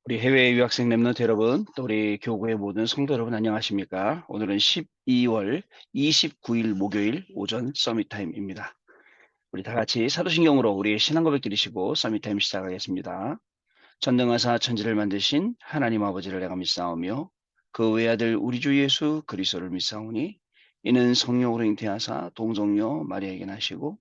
우리 해외 유학생 랩런트 여러분, 또 우리 교구의 모든 성도 여러분 안녕하십니까? 오늘은 12월 29일 목요일 오전 서밋 타임입니다. 우리 다 같이 사도신경으로 우리의 신앙 고백 드리시고 서밋 타임 시작하겠습니다. 전능하사 천지를 만드신 하나님 아버지를 내가 믿사오며 그 외아들 우리 주 예수 그리스도를 믿사오니 이는 성령으로 잉태하사 동정녀 마리아에게 나시고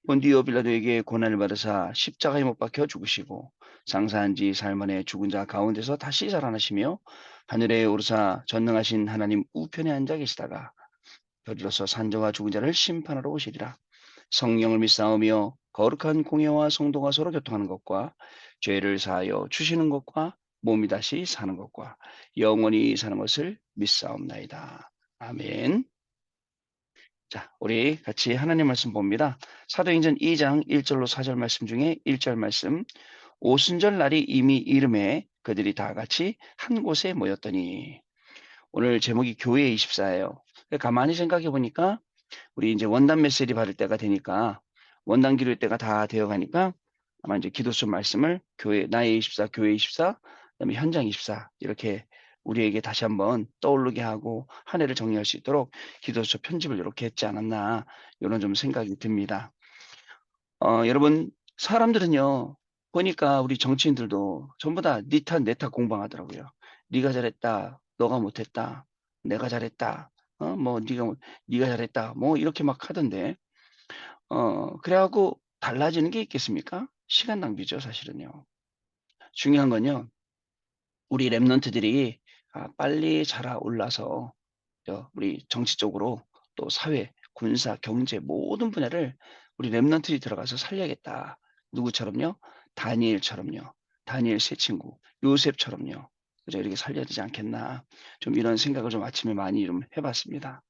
본디오 빌라도에게 고난을 받으사 십자가에 못 박혀 죽으시고 장사한 지 사흘 만에 죽은 자 가운데서 다시 살아나시며 하늘에 오르사 전능하신 하나님 우편에 앉아 계시다가 저리로서 산자와 죽은 자를 심판하러 오시리라. 성령을 믿사오며 거룩한 공예와 성도가 서로 교통하는 것과 죄를 사하여 주시는 것과 몸이 다시 사는 것과 영원히 사는 것을 믿사옵나이다. 아멘. 자, 우리 같이 하나님 말씀 봅니다. 사도행전 2장 1절로 4절 말씀 중에 1절 말씀. 오순절 날이 이미 이름에 그들이 다 같이 한 곳에 모였더니. 오늘 제목이 교회 24예요. 가만히 생각해 보니까 우리 이제 원단 메시지 받을 때가 되니까 원단 기도회 때가 다 되어 가니까 아마 이제 기도수 말씀을 교회 나의 24, 교회 24, 그다음에 현장 24 이렇게 우리에게 다시 한번 떠오르게 하고 한 해를 정리할 수 있도록 기도수 편집을 이렇게 했지 않았나 이런 좀 생각이 듭니다. 여러분 사람들은요 보니까 우리 정치인들도 전부 다 니 탓 내 탓 공방하더라고요. 네가 잘했다. 너가 못했다. 내가 잘했다. 뭐 네가 잘했다. 뭐 이렇게 막 하던데 그래 갖고 달라지는 게 있겠습니까? 시간 낭비죠, 사실은요. 중요한 건요. 우리 랩런트들이 빨리 자라올라서 우리 정치적으로 또 사회, 군사, 경제 모든 분야를 우리 랩런트들이 들어가서 살려야겠다. 누구처럼요? 다니엘처럼요. 다니엘 세 친구, 요셉처럼요. 그죠? 이렇게 살려야 되지 않겠나. 좀 이런 생각을 좀 아침에 많이 좀 해 봤습니다.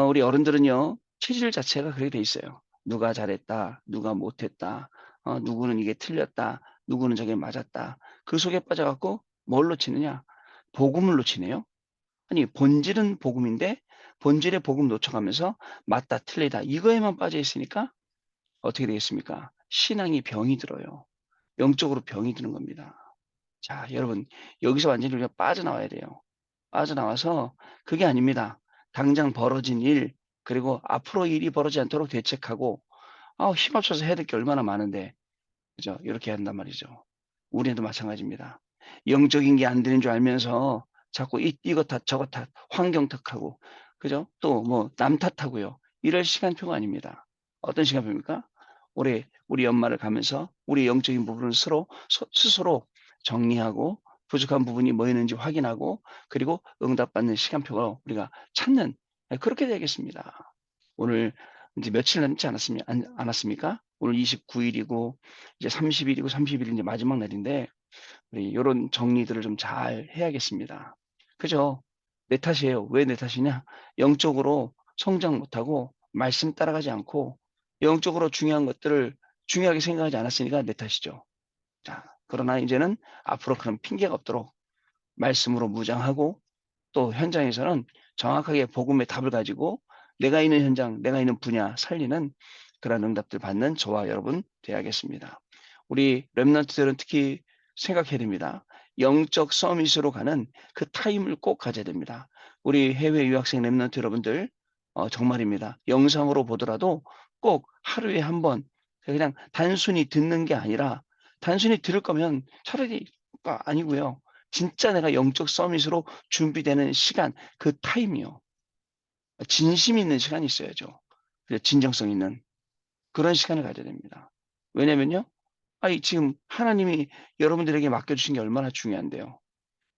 우리 어른들은요. 체질 자체가 그렇게 돼 있어요. 누가 잘했다. 누가 못했다. 누구는 이게 틀렸다. 누구는 저게 맞았다. 그 속에 빠져 갖고 뭘로 치느냐? 복음을 놓치네요. 아니 본질은 복음인데 본질의 복음 놓쳐가면서 맞다 틀리다 이거에만 빠져 있으니까 어떻게 되겠습니까? 신앙이 병이 들어요. 영적으로 병이 드는 겁니다. 자 여러분 여기서 완전히 우리가 빠져나와야 돼요. 빠져나와서 그게 아닙니다. 당장 벌어진 일 그리고 앞으로 일이 벌어지지 않도록 대책하고 힘합쳐서 해야 될 게 얼마나 많은데 그죠? 이렇게 한단 말이죠. 우리도 마찬가지입니다. 영적인 게 안 되는 줄 알면서 자꾸 이것 탓 저것 탓 환경 탓하고 그죠? 또 뭐 남 탓하고요. 이럴 시간표가 아닙니다. 어떤 시간표입니까? 우리 연말을 가면서 우리 영적인 부분을 스스로 정리하고 부족한 부분이 뭐 있는지 확인하고 그리고 응답받는 시간표가 우리가 찾는 그렇게 되겠습니다. 오늘 이제 며칠 남지 않았습니까? 오늘 29 일이고 이제 30 일이고 30 일이 이제 마지막 날인데 우리 요런 정리들을 좀 잘 해야겠습니다. 그죠? 내 탓이에요. 왜 내 탓이냐? 영적으로 성장 못하고 말씀 따라가지 않고 영적으로 중요한 것들을 중요하게 생각하지 않았으니까 내 탓이죠. 자, 그러나 이제는 앞으로 그런 핑계가 없도록 말씀으로 무장하고 또 현장에서는 정확하게 복음의 답을 가지고 내가 있는 현장, 내가 있는 분야 살리는 그런 응답들 받는 저와 여러분 돼야겠습니다. 우리 랩런트들은 특히 생각해야 됩니다. 영적 서밋으로 가는 그 타임을 꼭 가져야 됩니다. 우리 해외 유학생 랩런트 여러분들 정말입니다. 영상으로 보더라도 꼭 하루에 한 번 그냥 단순히 듣는 게 아니라 단순히 들을 거면 차라리 아니고요. 진짜 내가 영적 서밋으로 준비되는 시간 그 타임이요. 진심 있는 시간이 있어야죠. 진정성 있는 그런 시간을 가져야 됩니다. 왜냐면요. 아니 지금 하나님이 여러분들에게 맡겨 주신 게 얼마나 중요한데요.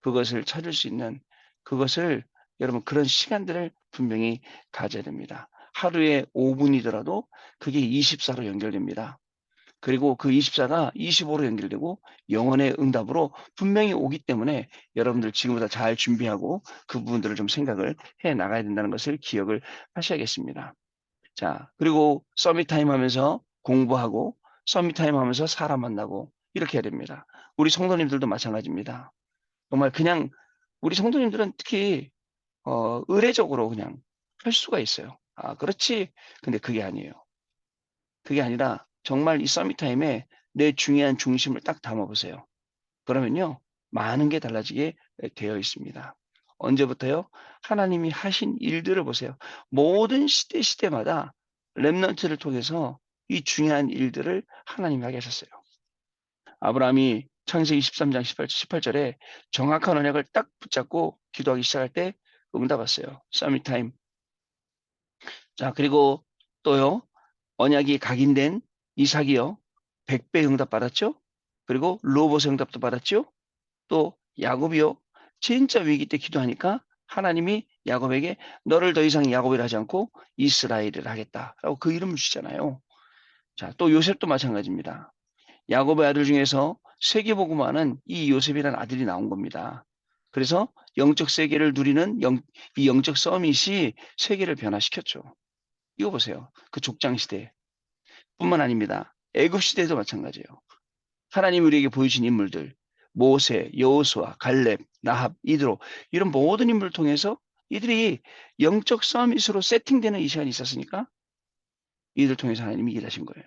그것을 찾을 수 있는 그것을 여러분 그런 시간들을 분명히 가져야 됩니다. 하루에 5 분이더라도 그게 24로 연결됩니다. 그리고 그 24가 25로 연결되고 영혼의 응답으로 분명히 오기 때문에 여러분들 지금보다 잘 준비하고 그 부분들을 좀 생각을 해 나가야 된다는 것을 기억을 하셔야겠습니다. 자, 그리고 서밋 타임 하면서 공부하고 서밋 타임 하면서 사람 만나고 이렇게 해야 됩니다. 우리 성도님들도 마찬가지입니다. 정말 그냥 우리 성도님들은 특히 의례적으로 그냥 할 수가 있어요. 그렇지. 근데 그게 아니에요. 그게 아니라 정말 이 서밋 타임에 내 중요한 중심을 딱 담아 보세요. 그러면요. 많은 게 달라지게 되어 있습니다. 언제부터요? 하나님이 하신 일들을 보세요. 모든 시대마다 렘넌트를 통해서 이 중요한 일들을 하나님이 하게 하셨어요. 아브라함이 창세기 13장 18절에 정확한 언약을 딱 붙잡고 기도하기 시작할 때 응답 왔어요. 서밋 타임. 자, 그리고 또요. 언약이 각인된 이삭이요. 100배 응답 받았죠? 그리고 로봇의 응답도 받았죠? 또 야곱이요. 진짜 위기 때 기도하니까 하나님이 야곱에게 너를 더 이상 야곱이라 하지 않고 이스라엘이라 하겠다라고 그 이름을 주잖아요. 자, 또 요셉도 마찬가지입니다. 야곱의 아들 중에서 세계복음화는 이 요셉이라는 아들이 나온 겁니다. 그래서 영적 세계를 누리는 이 영적 서밋이 세계를 변화시켰죠. 이거 보세요. 그 족장 시대 뿐만 아닙니다. 애굽 시대도 마찬가지예요. 하나님이 우리에게 보여주신 인물들, 모세, 여호수아, 갈렙, 나합, 이드로 이런 모든 인물을 통해서 이들이 영적 서밋으로 세팅되는 이 시간이 있었으니까 이들 통해서 하나님이 일하신 거예요.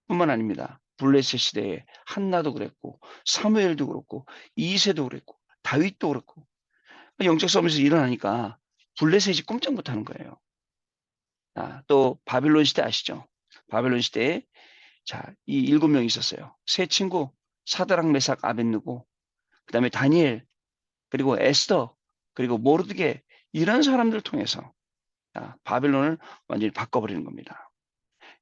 뿐만 아닙니다. 블레셋 시대에 한나도 그랬고 사무엘도 그렇고 이세도 그랬고 다윗도 그렇고 영적 서밋이 일어나니까 블레셋이 꼼짝 못하는 거예요. 또 바빌론 시대 아시죠? 바빌론 시대에 이 7명 있었어요. 세 친구 사드락 메삭 아벳느고 그다음에 다니엘 그리고 에스더 그리고 모르드게 이런 사람들을 통해서 바빌론을 완전히 바꿔버리는 겁니다.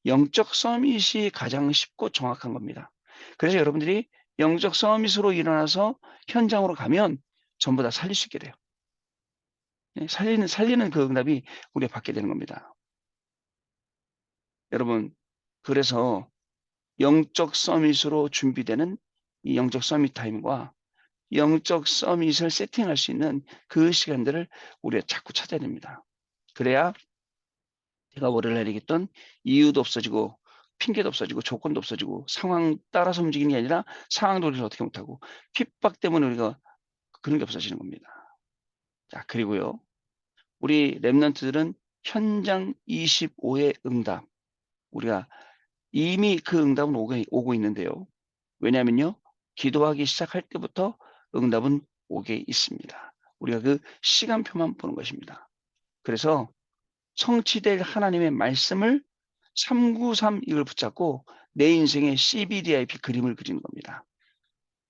영적 서밋이 가장 쉽고 정확한 겁니다. 그래서 여러분들이 영적 서밋으로 일어나서 현장으로 가면 전부 다 살릴 수 있게 돼요. 네, 살리는 그 응답이 우리가 받게 되는 겁니다. 여러분, 그래서 영적 서밋으로 준비되는 이 영적 서밋 타임과 영적 서밋을 세팅할 수 있는 그 시간들을 우리가 자꾸 찾아야 됩니다. 그래야 내가 월요일 날 얘기했던 이유도 없어지고 핑계도 없어지고 조건도 없어지고 상황 따라서 움직이는 게 아니라 상황 도리를 어떻게 못하고 핍박 때문에 우리가 그런 게 없어지는 겁니다. 자, 그리고요. 우리 랩런트들은 현장 25의 응답. 우리가 이미 그 응답은 오고 있는데요. 왜냐하면요. 기도하기 시작할 때부터 응답은 오게 있습니다. 우리가 그 시간표만 보는 것입니다. 그래서 성취될 하나님의 말씀을 393 이걸 붙잡고 내 인생의 CBDIP 그림을 그리는 겁니다.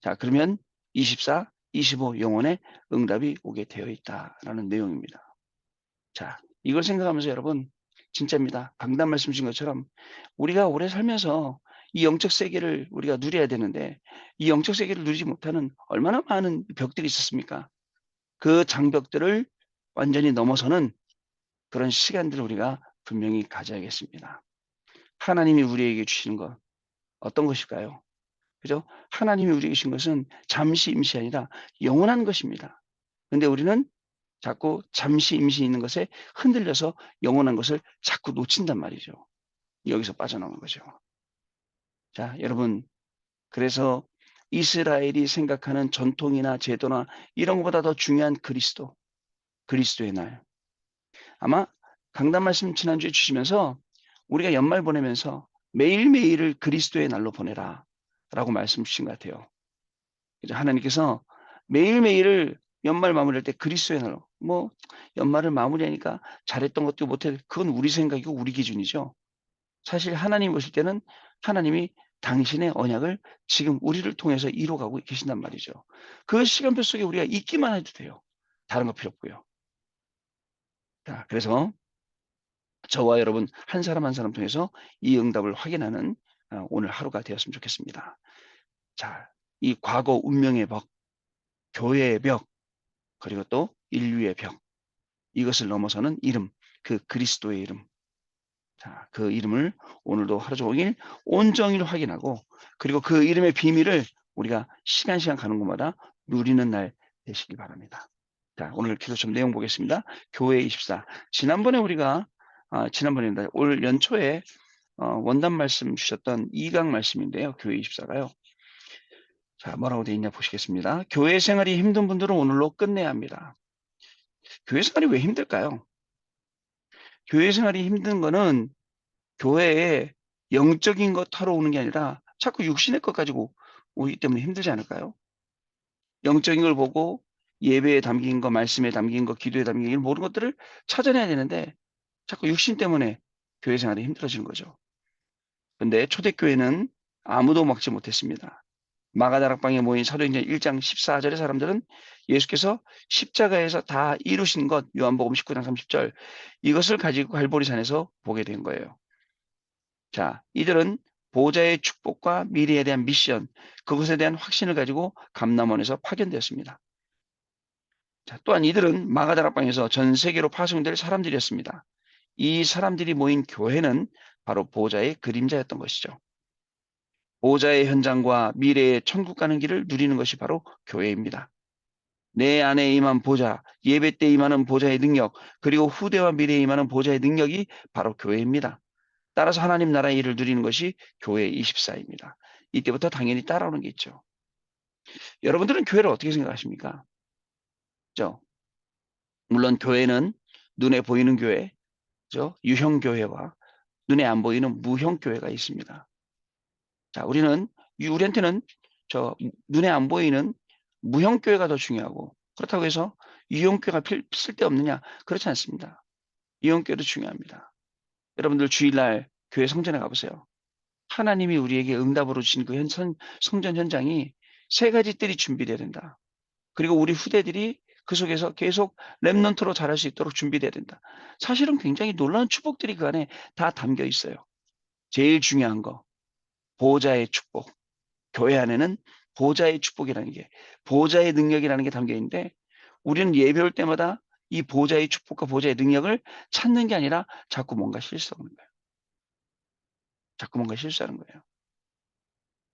자, 그러면 24, 25 영혼의 응답이 오게 되어 있다라는 내용입니다. 자, 이걸 생각하면서 여러분 진짜입니다. 강단 말씀 주신 것처럼 우리가 오래 살면서 이 영적 세계를 우리가 누려야 되는데 이 영적 세계를 누리지 못하는 얼마나 많은 벽들이 있었습니까? 그 장벽들을 완전히 넘어서는 그런 시간들을 우리가 분명히 가져야겠습니다. 하나님이 우리에게 주시는 것 어떤 것일까요? 그죠? 하나님이 우리에게 주신 것은 잠시 임시 아니라 영원한 것입니다. 근데 우리는 자꾸 잠시 임시 있는 것에 흔들려서 영원한 것을 자꾸 놓친단 말이죠. 여기서 빠져나오는 거죠. 자, 여러분, 그래서 이스라엘이 생각하는 전통이나 제도나 이런 것보다 더 중요한 그리스도의 날. 아마 강단 말씀 지난주에 주시면서 우리가 연말 보내면서 매일매일을 그리스도의 날로 보내라 라고 말씀 주신 것 같아요. 그래서 하나님께서 매일매일을 연말 마무리할 때 그리스도의 날로 뭐 연말을 마무리하니까 잘했던 것도 못해 그건 우리 생각이고 우리 기준이죠. 사실 하나님 보실 때는 하나님이 당신의 언약을 지금 우리를 통해서 이루어가고 계신단 말이죠. 그 시간표 속에 우리가 있기만 해도 돼요. 다른 거 필요 없고요. 자, 그래서 저와 여러분 한 사람 한 사람 통해서 이 응답을 확인하는 오늘 하루가 되었으면 좋겠습니다. 자, 이 과거 운명의 벽, 교회의 벽, 그리고 또 인류의 벽, 이것을 넘어서는 이름, 그 그리스도의 이름. 자, 그 이름을 오늘도 하루 종일 온종일 확인하고 그리고 그 이름의 비밀을 우리가 시간 가는 곳마다 누리는 날 되시기 바랍니다. 자, 오늘 기도 좀 내용 보겠습니다. 교회 24. 지난번에 우리가 지난번입니다. 올 연초에 원단 말씀 주셨던 2강 말씀인데요. 교회 24가요. 자, 뭐라고 되어 있냐 보시겠습니다. 교회 생활이 힘든 분들은 오늘로 끝내야 합니다. 교회 생활이 왜 힘들까요? 교회 생활이 힘든 거는 교회에 영적인 것 하러 오는 게 아니라 자꾸 육신의 것 가지고 오기 때문에 힘들지 않을까요? 영적인 걸 보고 예배에 담긴 거, 말씀에 담긴 거, 기도에 담긴 이 모든 것들을 찾아내야 되는데 자꾸 육신 때문에 교회 생활이 힘들어지는 거죠. 근데 초대교회는 아무도 막지 못했습니다. 마가다락방에 모인 사도행전 1장 14 절의 사람들은 예수께서 십자가에서 다 이루신 것, 요한복음 19장 30절, 이것을 가지고 갈보리산에서 보게 된 거예요. 자, 이들은 보좌의 축복과 미래에 대한 미션, 그것에 대한 확신을 가지고 감람원에서 파견되었습니다. 자, 또한 이들은 마가다락방에서 전 세계로 파송될 사람들이었습니다. 이 사람들이 모인 교회는 바로 보좌의 그림자였던 것이죠. 보좌의 현장과 미래의 천국 가는 길을 누리는 것이 바로 교회입니다. 내 안에 임한 보좌, 예배 때 임하는 보좌의 능력, 그리고 후대와 미래에 임하는 보좌의 능력이 바로 교회입니다. 따라서 하나님 나라의 일을 누리는 것이 교회 24입니다. 이때부터 당연히 따라오는 게 있죠. 여러분들은 교회를 어떻게 생각하십니까? 그죠? 물론 교회는 눈에 보이는 교회, 그죠? 유형 교회와 눈에 안 보이는 무형 교회가 있습니다. 자, 우리한테는 눈에 안 보이는 무형 교회가 더 중요하고, 그렇다고 해서 유형 교회가 쓸데없느냐? 그렇지 않습니다. 유형 교회도 중요합니다. 여러분들 주일날 교회 성전에 가 보세요. 하나님이 우리에게 응답으로 주신 그 성전 현장이 세 가지 뜰이 준비돼야 된다. 그리고 우리 후대들이 그 속에서 계속 렘넌트로 자랄 수 있도록 준비돼야 된다. 사실은 굉장히 놀라운 축복들이 그 안에 다 담겨 있어요. 제일 중요한 거, 보호자의 축복. 교회 안에는 보호자의 축복이라는 게, 보호자의 능력이라는 게 담겨 있는데, 우리는 예배 올 때마다 이 보호자의 축복과 보호자의 능력을 찾는 게 아니라 자꾸 뭔가 실수하는 거예요. 자꾸 뭔가 실수하는 거예요.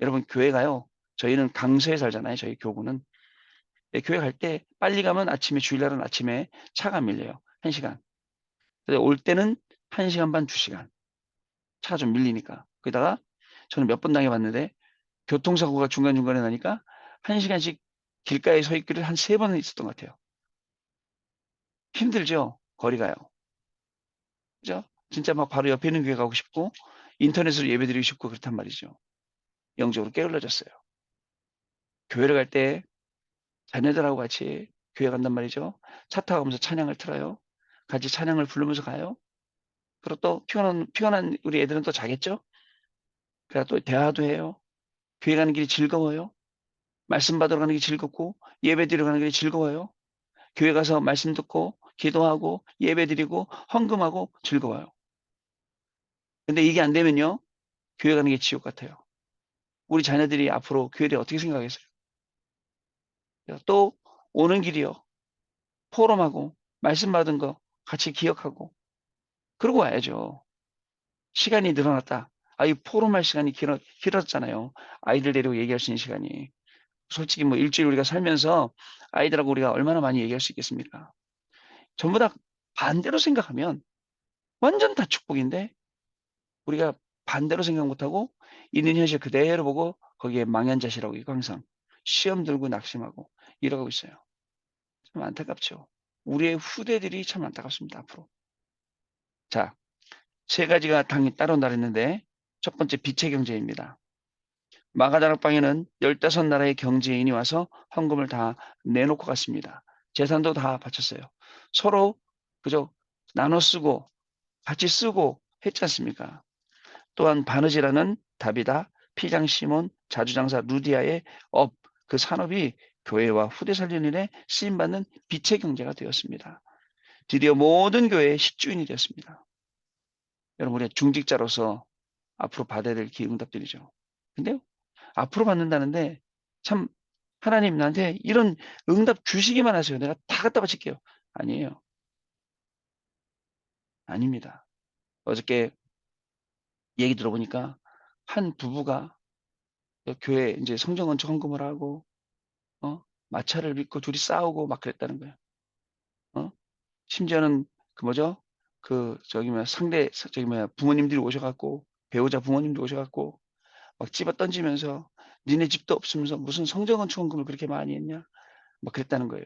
여러분 교회가요, 저희는 강서에 살잖아요, 저희 교구는. 예, 교회 갈 때 빨리 가면 아침에, 주일날은 아침에 차가 밀려요. 1 시간. 근데 올 때는 1 시간 반, 2 시간. 차가 좀 밀리니까. 거기다가 저는 몇 번 당해 봤는데 교통사고가 중간중간에 나니까 1 시간씩 길가에 서 있기를 한 3 번은 있었던 것 같아요. 힘들죠? 거리가요. 그죠? 진짜 막 바로 옆에 있는 교회 가고 싶고 인터넷으로 예배드리고 싶고 그렇단 말이죠. 영적으로 게을러졌어요. 교회를 갈 때 자녀들하고 같이 교회 간단 말이죠. 차 타고 가면서 찬양을 틀어요. 같이 찬양을 부르면서 가요. 그리고 또 피곤한 우리 애들은 또 자겠죠? 그래야 또 대화도 해요. 교회 가는 길이 즐거워요. 말씀 받으러 가는 게 즐겁고 예배드리러 가는 길이 즐거워요. 교회 가서 말씀 듣고 기도하고 예배드리고 헌금하고 즐거워요. 근데 이게 안 되면요, 교회 가는 게 지옥 같아요. 우리 자녀들이 앞으로 교회에 대해 어떻게 생각하겠어요? 또 오는 길이요, 포럼하고 말씀 받은 거 같이 기억하고 그러고 와야죠. 시간이 늘어났다. 이 포럼할 시간이 길어졌잖아요. 아이들 데리고 얘기할 수 있는 시간이. 솔직히 뭐 일주일 우리가 살면서 아이들하고 우리가 얼마나 많이 얘기할 수 있겠습니까? 전부 다 반대로 생각하면 완전 다 축복인데, 우리가 반대로 생각 못 하고 있는 현실 그대로 보고 거기에 망연자실하고 있고 항상 시험 들고 낙심하고 이러고 있어요. 참 안타깝죠. 우리의 후대들이 참 안타깝습니다, 앞으로. 자, 세 가지가 당이 따라온다 그랬는데 첫 번째 빛의 경제입니다. 마가다락방에는 15 나라의 경제인이 와서 헌금을 다 내놓고 갔습니다. 재산도 다 바쳤어요. 서로 그저 나눠 쓰고 같이 쓰고 했지 않습니까? 또한 바느지라는 다비다, 피장 시몬, 자주장사 루디아의 그 산업이 교회와 후대 살리는 일에 쓰임받는 빛의 경제가 되었습니다. 드디어 모든 교회의 십주인이 되었습니다. 여러분, 우리가 중직자로서 앞으로 받아야 될 기응답들이죠. 근데요, 앞으로 받는다는데 참 하나님 나한테 이런 응답 주시기만 하세요. 내가 다 갖다 바칠게요. 아니에요. 아닙니다. 어저께 얘기 들어보니까 한 부부가 교회 인제 성전 건축 헌금을 하고 마차를 믿고 둘이 싸우고 막 그랬다는 거예요. 어? 심지어는 그 뭐죠? 부모님들이 오셔 갖고 배우자 부모님도 오셔 갖고 막 집어던지면서 "니네 집도 없으면서 무슨 성전 건축 헌금을 그렇게 많이 했냐?" 막 그랬다는 거예요.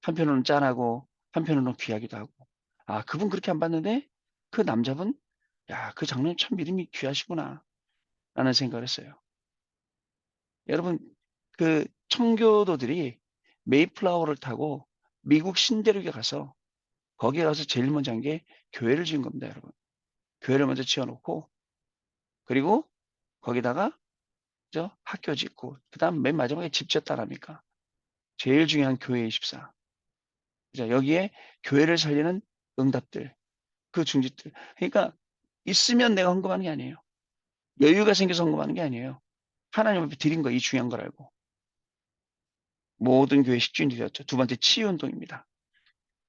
한편으로는 짠하고 한편으로는 귀하기도 하고. 그분 그렇게 안 봤는데 그 남자분 '야, 그 장로님 참 믿음이 귀하시구나.'라는 생각을 했어요. 여러분, 그 청교도들이 메이플라워를 타고 미국 신대륙에 가서 거기에 가서 제일 먼저 한 게 교회를 지은 겁니다, 여러분. 교회를 먼저 지어 놓고 그리고 거기다가 학교 짓고 그다음 맨 마지막에 집 지었다랍니까. 제일 중요한 교회 24. 그죠? 여기에 교회를 살리는 응답들, 그 중짓들. 그러니까 있으면 내가 헌금하는 게 아니에요. 여유가 생겨서 헌금하는 게 아니에요. 하나님 앞에 드린 거 이 중요한 걸 알고. 모든 교회 식주인이 되었죠. 두 번째 치유 운동입니다.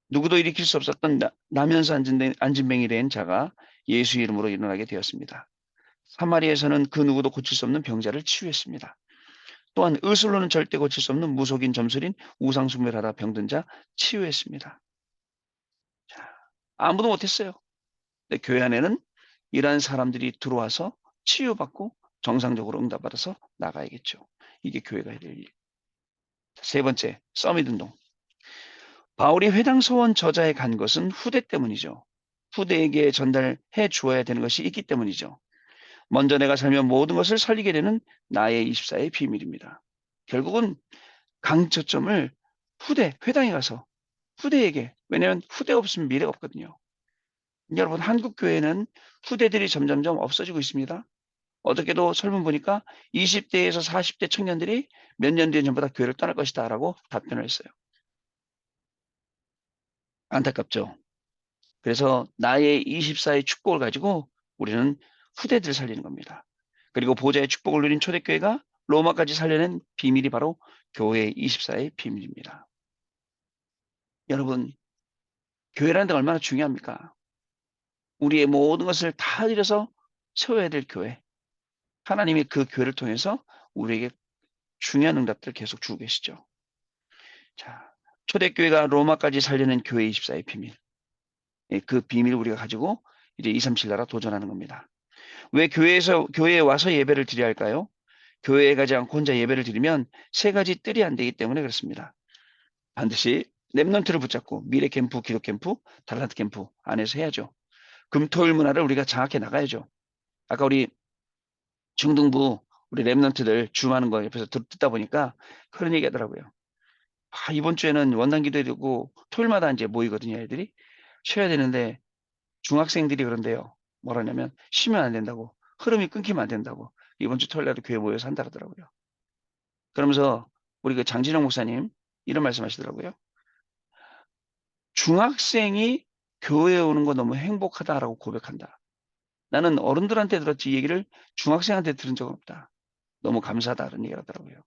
누구도 일으킬 수 없었던 나면서 안진뱅이 된 자가 예수 이름으로 일어나게 되었습니다. 사마리아에서는 그 누구도 고칠 수 없는 병자를 치유했습니다. 또한 의술로는 절대 고칠 수 없는 무속인 점술인 우상숭배를 하다 병든 자 치유했습니다. 자, 아무도 못했어요. 근데 교회 안에는 이러한 사람들이 들어와서 치유받고 정상적으로 응답받아서 나가야겠죠. 이게 교회가 해야 될 일. 세 번째, 서밋 운동. 바울이 회당 서원 저자에 간 것은 후대 때문이죠. 후대에게 전달해 주어야 되는 것이 있기 때문이죠. 먼저 내가 살면 모든 것을 살리게 되는 나의 24의 비밀입니다. 결국은 강초점을 후대, 회당에 가서 후대에게, 왜냐하면 후대 없으면 미래가 없거든요. 여러분, 한국 교회는 후대들이 점점점 없어지고 있습니다. 어저께도 설문 보니까 20대에서 40대 청년들이 몇 년 뒤에 전부 다 교회를 떠날 것이다라고 답변을 했어요. 안타깝죠. 그래서 나의 24의 축복을 가지고 우리는 후대들을 살리는 겁니다. 그리고 보좌의 축복을 누린 초대교회가 로마까지 살려낸 비밀이 바로 교회 24의 비밀입니다. 여러분, 교회라는 데가 얼마나 중요합니까? 우리의 모든 것을 다 들여서 세워야 될 교회. 하나님이 그 교회를 통해서 우리에게 중요한 응답들을 계속 주고 계시죠. 자, 초대교회가 로마까지 살려낸 교회 24의 비밀. 예, 그 비밀을 우리가 가지고 이제 237 나라 도전하는 겁니다. 왜 교회에 와서 예배를 드려야 할까요? 교회에 가지 않고 혼자 예배를 드리면 세 가지 뜰이 안 되기 때문에 그렇습니다. 반드시 랩넌트를 붙잡고 미래 캠프, 기록 캠프, 달란트 캠프 안에서 해야죠. 금토일 문화를 우리가 장악해 나가야죠. 아까 우리 중등부 우리 랩넌트들 줌하는 거 옆에서 듣다 보니까 그런 얘기 하더라고요. 아, 이번 주에는 원단 기도해야 되고 토요일마다 이제 모이거든요, 애들이. 쉬어야 되는데 중학생들이 그런데요. 뭐라냐면 쉬면 안 된다고. 흐름이 끊기면 안 된다고. 이번 주 토요일 날도 교회 모여서 한다 그러더라고요. 그러면서 우리 그 장진영 목사님 이런 말씀하시더라고요. 중학생이 교회에 오는 거 너무 행복하다라고 고백한다. 나는 어른들한테 들었지 이 얘기를 중학생한테 들은 적은 없다. 너무 감사하다 그런 얘기를 하더라고요.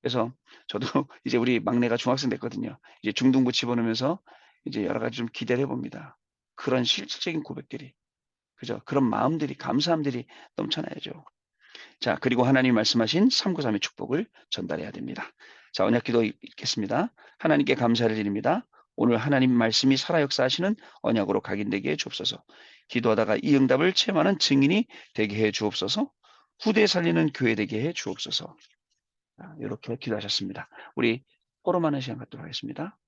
그래서 저도 이제 우리 막내가 중학생 됐거든요. 이제 중등부 집어넣으면서 이제 여러 가지 좀 기대를 해봅니다. 그런 실질적인 고백들이, 그죠? 그런 마음들이, 감사함들이 넘쳐나야죠. 자, 그리고 하나님 말씀하신 393의 축복을 전달해야 됩니다. 자, 언약 기도 읽겠습니다. 하나님께 감사를 드립니다. 오늘 하나님 말씀이 살아 역사하시는 언약으로 각인되게 해 주옵소서. 기도하다가 이 응답을 체험하는 증인이 되게 해 주옵소서. 후대 살리는 교회 되게 해 주옵소서. 이렇게 기도하셨습니다. 우리 포럼하는 시간 갖도록 하겠습니다.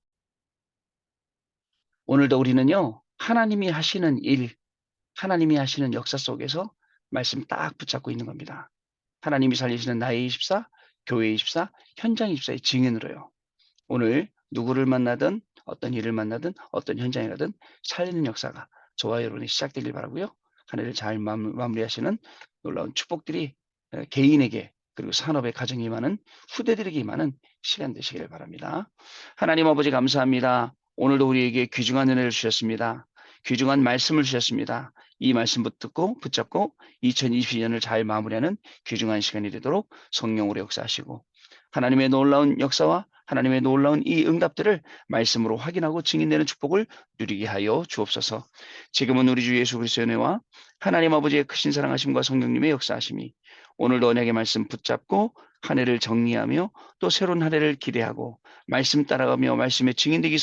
오늘도 우리는요, 하나님이 하시는 일, 하나님이 하시는 역사 속에서 말씀 딱 붙잡고 있는 겁니다. 하나님이 살리시는 나의 24, 교회 24, 현장 24의 증인으로요. 오늘 누구를 만나든 어떤 일을 만나든 어떤 현장에 가든 살리는 역사가 저와 여러분이 시작되길 바라고요. 한 해를 잘 마무리하시는 놀라운 축복들이 개인에게 그리고 산업의 가정에 임하는 후대들에게 임하는 시간 되시기를 바랍니다. 하나님 아버지 감사합니다. 오늘도 우리에게 귀중한 은혜를 주셨습니다. 귀중한 말씀을 주셨습니다. 이 말씀 듣고 붙잡고 2022년을 잘 마무리하는 귀중한 시간이 되도록 성령으로 역사하시고 하나님의 놀라운 역사와 하나님의 놀라운 이 응답들을 말씀으로 확인하고 증인되는 축복을 누리게 하여 주옵소서. 지금은 우리 주 예수 그리스도의 은혜와 하나님 아버지의 크신 사랑하심과 성령님의 역사하심이 오늘도 언약의 말씀 붙잡고 한 해를 정리하며 또 새로운 한 해를 기대하고 말씀 따라가며 말씀의 증인되기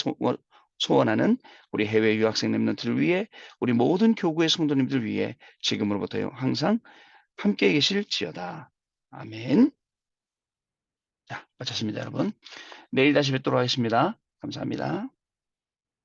소원하는 우리 해외 유학생 랩런트를 위해 우리 모든 교구의 성도님들 위해 지금으로부터 항상 함께 계실지어다. 아멘. 자, 마쳤습니다, 여러분. 내일 다시 뵙도록 하겠습니다. 감사합니다.